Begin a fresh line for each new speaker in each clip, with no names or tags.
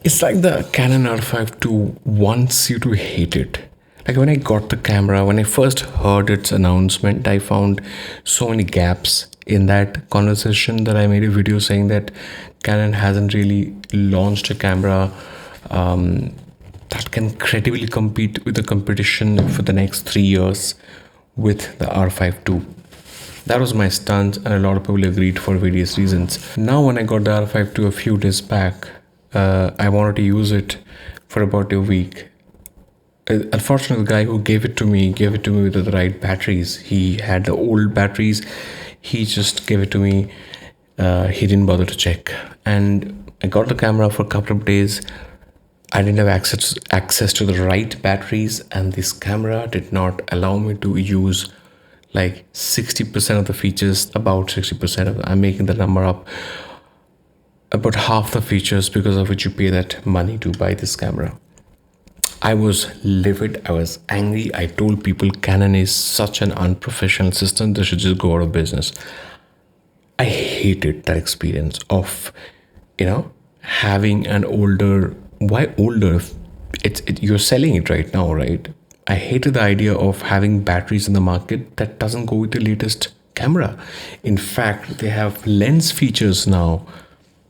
It's like the Canon R5II wants you to hate it. Like when I got the camera, when I first heard its announcement, I found so many gaps in that conversation that I made a video saying that Canon hasn't really launched a camera that can credibly compete with the competition for the next 3 years with the R5II. That was my stance, and a lot of people agreed for various reasons. Now, when I got the R5II a few days back, I wanted to use it for about a week. Unfortunately, the guy who gave it to me with the right batteries. He had the old batteries. He just gave it to me. He didn't bother to check, and I got the camera for a couple of days. I didn't have access to the right batteries, and this camera did not allow me to use like 60% of the features. About 60% of I'm making the number up. About half the features because of which you pay that money to buy this camera. I was livid. I was angry. I told people Canon is such an unprofessional system. They should just go out of business. I hated that experience of, having an older. Why older? You're selling it right now, right? I hated the idea of having batteries in the market that doesn't go with the latest camera. In fact, they have lens features now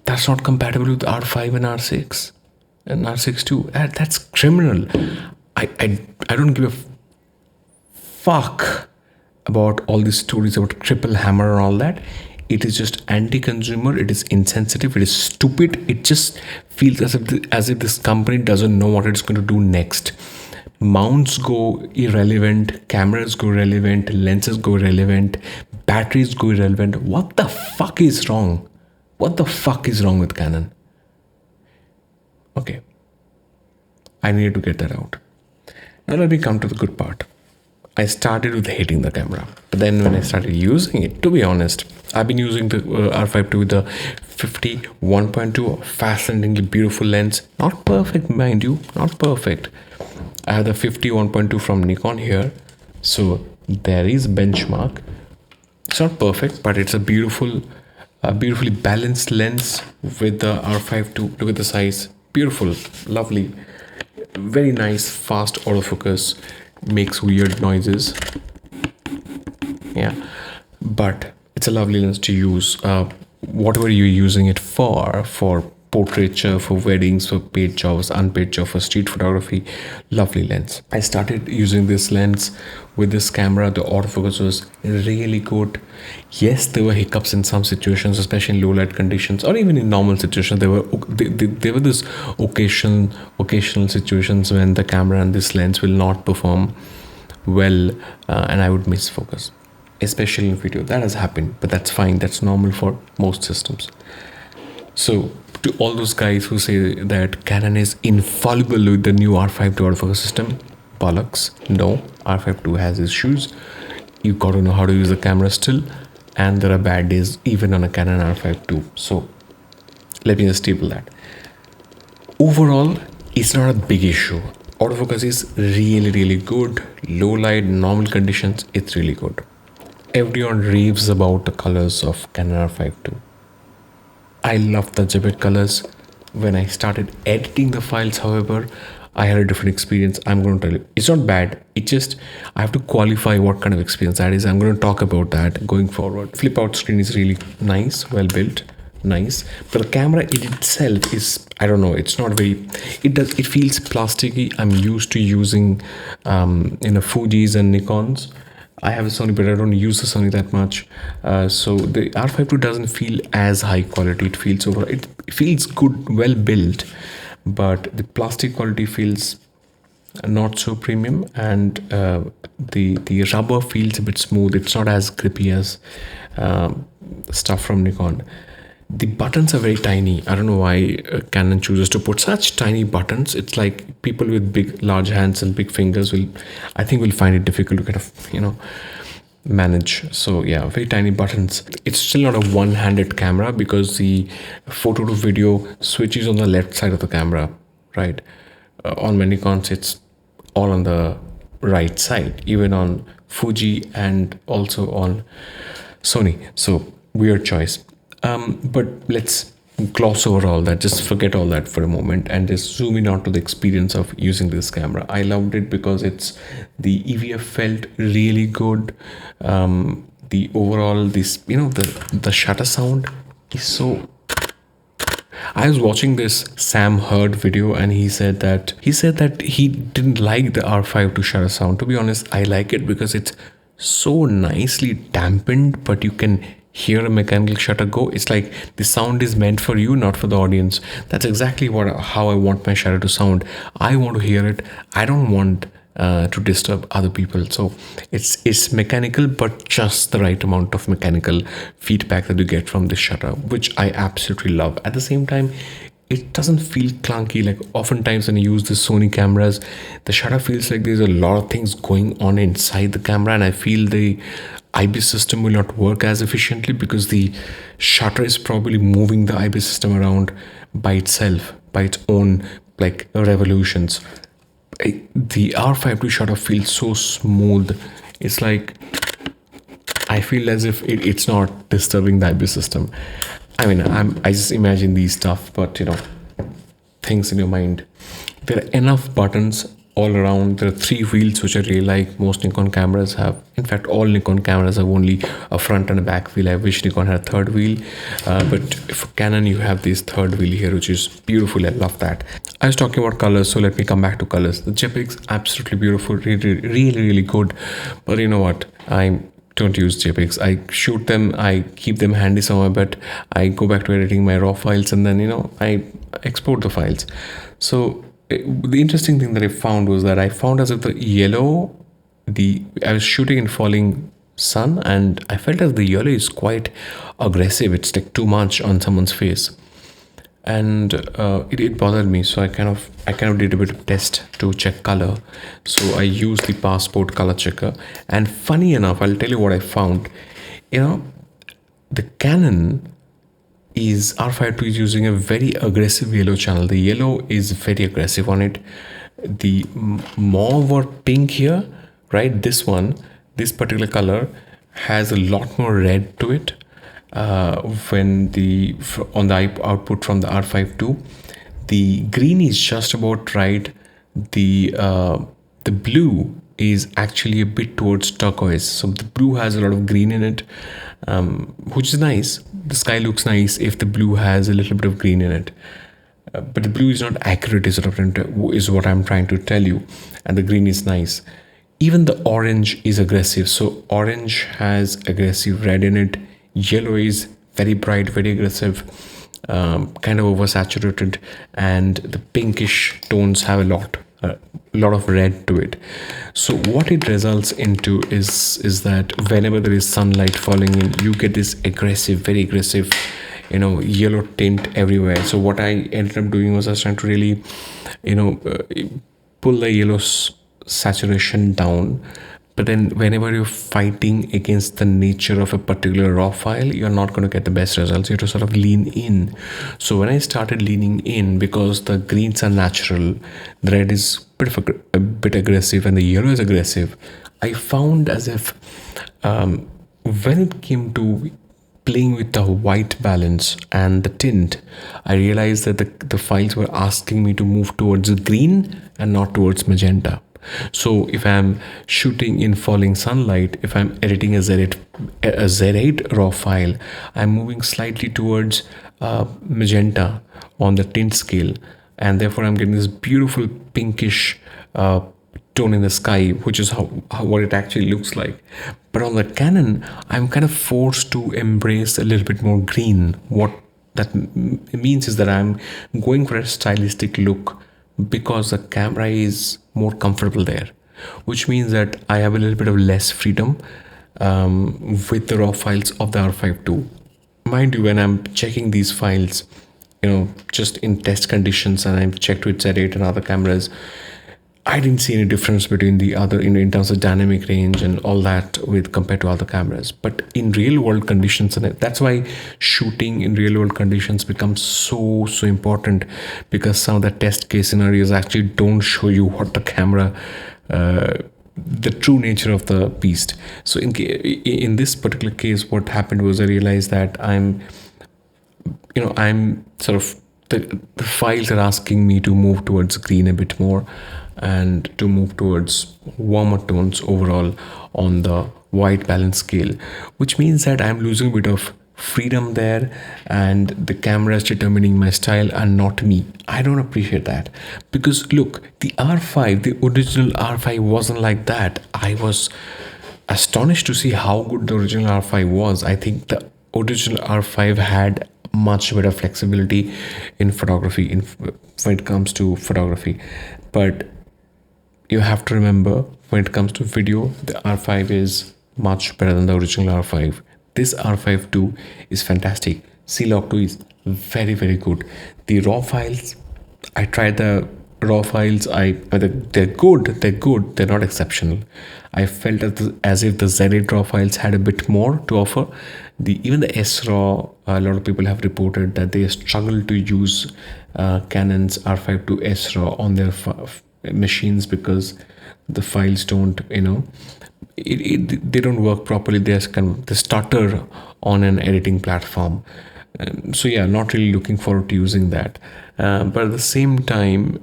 that's not compatible with R5 and R6 and R6 II. That's criminal. I don't give a fuck about all these stories about triple hammer and all that. It is just anti-consumer. It is insensitive. It is stupid. It just feels as if this company doesn't know what it's going to do next. Mounts go irrelevant, cameras go irrelevant, lenses go irrelevant, batteries go irrelevant. What the fuck is wrong? What the fuck is wrong with Canon? Okay, I needed to get that out. Now let me come to the good part. I started with hating the camera, but then when I started using it, to be honest, I've been using the R5II with the 50 1.2, fascinatingly beautiful lens. Not perfect, mind you, not perfect. I have the 50 1.2 from Nikon here, so there is benchmark. It's not perfect, but it's a beautifully balanced lens with the R5II. Look at the size, beautiful, lovely, very nice, fast autofocus, makes weird noises. Yeah, but it's a lovely lens to use. Whatever you're using it for portraiture, for weddings, for paid jobs, unpaid job, for street photography, lovely lens. I started using this lens with this camera. The autofocus was really good. Yes, there were hiccups in some situations, especially in low light conditions, or even in normal situations. There were this occasional situations when the camera and this lens will not perform well, and I would miss focus, especially in video. That has happened, but that's fine. That's normal for most systems. So to all those guys who say that Canon is infallible with the new R5II autofocus system, bollocks. No, R5II has issues. You got to know how to use the camera still, and there are bad days even on a Canon R5II. So let me just table that. Overall, it's not a big issue. Autofocus is really good. Low light, normal conditions, it's really good. Everyone raves about the colors of Canon R5II. I love the Jebet colors. When I started editing the files, however, I had a different experience. I'm going to tell you. It's not bad. It just, I have to qualify what kind of experience that is. I'm going to talk about that going forward. Flip out screen is really nice, well built, nice. But the camera in itself is, I don't know, it's not very, it feels plasticky. I'm used to using, Fujis and Nikons. I have a Sony, but I don't use the Sony that much. So the R5II doesn't feel as high quality. It feels good, well built, but the plastic quality feels not so premium, and the rubber feels a bit smooth. It's not as grippy as stuff from Nikon. The buttons are very tiny. I don't know why Canon chooses to put such tiny buttons. It's like people with large hands and big fingers will find it difficult to kind of, manage. So yeah, very tiny buttons. It's still not a one-handed camera because the photo to video switches on the left side of the camera, right? On many Nikons, it's all on the right side, even on Fuji and also on Sony. So weird choice. But let's gloss over all that, just forget all that for a moment and just zoom in onto the experience of using this camera. I loved it because the EVF felt really good. The overall, this, the shutter sound is so. I was watching this Sam Hurd video and he said that he didn't like the R5II shutter sound. To be honest, I like it because it's so nicely dampened, but you can hear a mechanical shutter go. It's like the sound is meant for you, not for the audience. That's exactly how I want my shutter to sound. I want to hear it. I don't want to disturb other people. So it's mechanical, but just the right amount of mechanical feedback that you get from this shutter, which I absolutely love. At the same time, it doesn't feel clunky. Like oftentimes when you use the Sony cameras, the shutter feels like there's a lot of things going on inside the camera, and I feel the IBIS system will not work as efficiently because the shutter is probably moving the IBIS system around by itself, by its own like revolutions. The R5II shutter feels so smooth. It's like I feel as if it's not disturbing the IBIS system. I mean, I just imagine these stuff, but things in your mind. There are enough buttons all around. There are 3 wheels, which I really like. Most Nikon cameras have. In fact, all Nikon cameras have only a front and a back wheel. I wish Nikon had a 3rd wheel, but for Canon, you have this 3rd wheel here, which is beautiful. I love that. I was talking about colors, so let me come back to colors. The JPEGs, absolutely beautiful, really, really, really good. But you know what? I don't use JPEGs. I shoot them, I keep them handy somewhere, but I go back to editing my raw files and then I export the files. So the interesting thing that I found was that I found as if the yellow, I was shooting in falling sun and I felt as the yellow is quite aggressive. It's like too much on someone's face, and it bothered me. So I kind of did a bit of test to check color. So I used the Passport color checker, and funny enough, I'll tell you what I found. The Canon is R5II is using a very aggressive yellow channel. The yellow is very aggressive on it. The mauve or pink here, right? This particular color has a lot more red to it. On the output from the R5II, the green is just about right. The blue is actually a bit towards turquoise, so the blue has a lot of green in it, which is nice. The sky looks nice if the blue has a little bit of green in it, but the blue is not accurate is what I'm trying to tell you, and the green is nice. Even the orange is aggressive, so orange has aggressive red in it. Yellow is very bright, very aggressive, kind of oversaturated, and the pinkish tones have a lot of red to it. So what it results into is that whenever there is sunlight falling in, you get this aggressive, very aggressive, yellow tint everywhere. So what I ended up doing was I was trying to really, pull the yellow saturation down. But then whenever you're fighting against the nature of a particular raw file, you're not going to get the best results. You have to sort of lean in. So when I started leaning in, because the greens are natural, the red is a bit aggressive and the yellow is aggressive, I found as if when it came to playing with the white balance and the tint, I realized that the files were asking me to move towards the green and not towards magenta. So if I'm shooting in falling sunlight, if I'm editing a Z8 raw file, I'm moving slightly towards magenta on the tint scale, and therefore I'm getting this beautiful pinkish tone in the sky, which is what it actually looks like. But on the Canon, I'm kind of forced to embrace a little bit more green. What that means is that I'm going for a stylistic look, because the camera is more comfortable there, which means that I have a little bit of less freedom with the raw files of the R5II. Mind you, when I'm checking these files, just in test conditions, and I've checked with Z8 and other cameras, I didn't see any difference between the other in terms of dynamic range and all that compared to other cameras. But in real world conditions, and that's why shooting in real world conditions becomes so important, because some of the test case scenarios actually don't show you what the camera the true nature of the beast. So in this particular case, what happened was I realized that I'm I'm sort of the files are asking me to move towards green a bit more and to move towards warmer tones overall on the white balance scale, which means that I'm losing a bit of freedom there, and the camera is determining my style and not me. I don't appreciate that, because look, the R5, the original R5 wasn't like that. I was astonished to see how good the original R5 was. I think the original R5 had much better flexibility in photography, when it comes to photography. But you have to remember, when it comes to video, the R5 is much better than the original R5. This R5II is fantastic. C-Log 2 is very, very good. The raw files, I tried the raw files. They're good. They're good. They're not exceptional. I felt as if the Z8 raw files had a bit more to offer. Even the S raw, a lot of people have reported that they struggle to use Canon's R5II S raw on their machines because the files don't, they don't work properly. There's kind of the stutter on an editing platform. So yeah, not really looking forward to using that. But at the same time,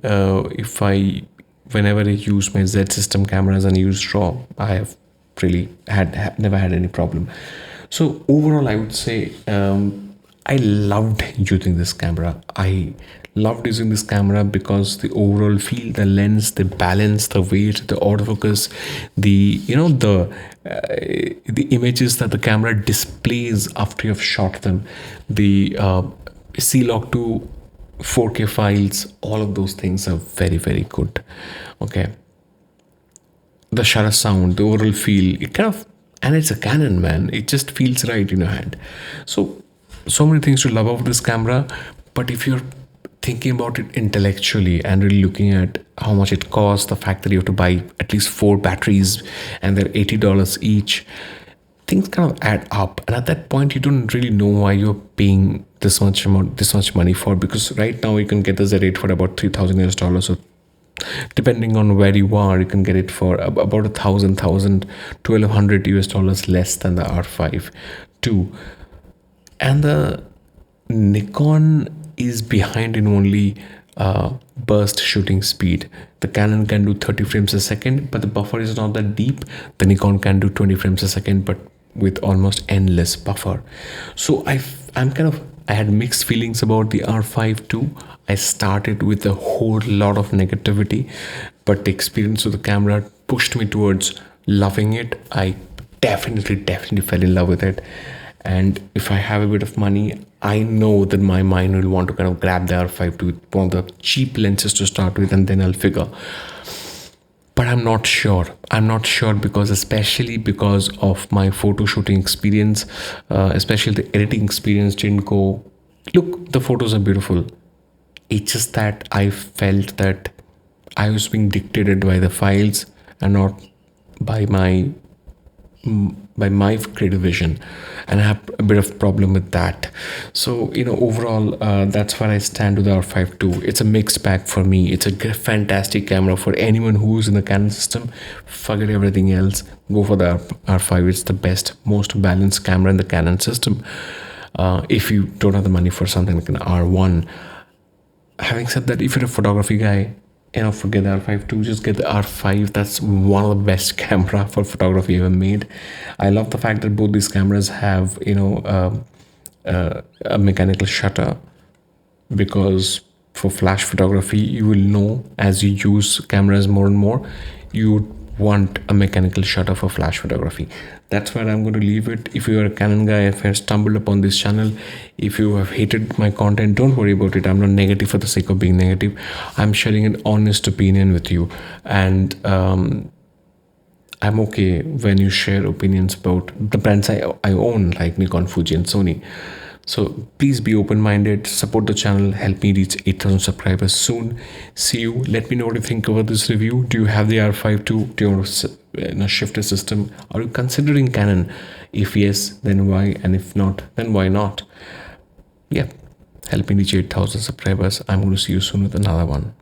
whenever I use my Z system cameras and use RAW, I have really never had any problem. So overall, I would say I loved using this camera. I loved using this camera because the overall feel, the lens, the balance, the weight, the autofocus, the images that the camera displays after you've shot them, the C-Log 2 4K files, all of those things are very, very good. Okay, the shutter sound, the overall feel, it kind of, and it's a Canon, man, it just feels right in your hand. So many things to love about this camera. But if you're thinking about it intellectually and really looking at how much it costs, the fact that you have to buy at least 4 batteries and they're $80 each, things kind of add up. And at that point, you don't really know why you're paying this much money for, because right now you can get the Z8 for about $3,000 US. So depending on where you are, you can get it for about $1,200 US less than the R5 II. And the Nikon is behind in only burst shooting speed. The Canon can do 30 frames a second, but the buffer is not that deep. The Nikon can do 20 frames a second, but with almost endless buffer. So I had mixed feelings about the R5 II. I started with a whole lot of negativity, but the experience of the camera pushed me towards loving it. I definitely fell in love with it. And if I have a bit of money, I know that my mind will want to kind of grab the R5 II, one of the cheap lenses to start with, and then I'll figure. But I'm not sure. Because especially because of my photo shooting experience, especially the editing experience didn't go. Look, the photos are beautiful. It's just that I felt that I was being dictated by the files and not by my creative vision, and I have a bit of problem with that. So overall, that's where I stand with the R5 II. It's a mixed bag for me. It's a fantastic camera for anyone who's in the Canon system. Forget everything else, go for the R5. It's the best, most balanced camera in the Canon system, if you don't have the money for something like an R1. Having said that, if you're a photography guy, forget the R5 II, just get the R5. That's one of the best camera for photography ever made. I love the fact that both these cameras have a mechanical shutter, because for flash photography, you will know as you use cameras more and more, you want a mechanical shutter for flash photography. That's where I'm going to leave it. If you are a Canon guy, if you have stumbled upon this channel, if you have hated my content, don't worry about it. I'm not negative for the sake of being negative. I'm sharing an honest opinion with you, and I'm okay when you share opinions about the brands I own, like Nikon, Fuji, and Sony. So please be open-minded, support the channel, help me reach 8,000 subscribers soon. See you. Let me know what you think about this review. Do you have the R5 II? Do you want to shift a system? Are you considering Canon? If yes, then why? And if not, then why not? Yeah, help me reach 8,000 subscribers. I'm going to see you soon with another one.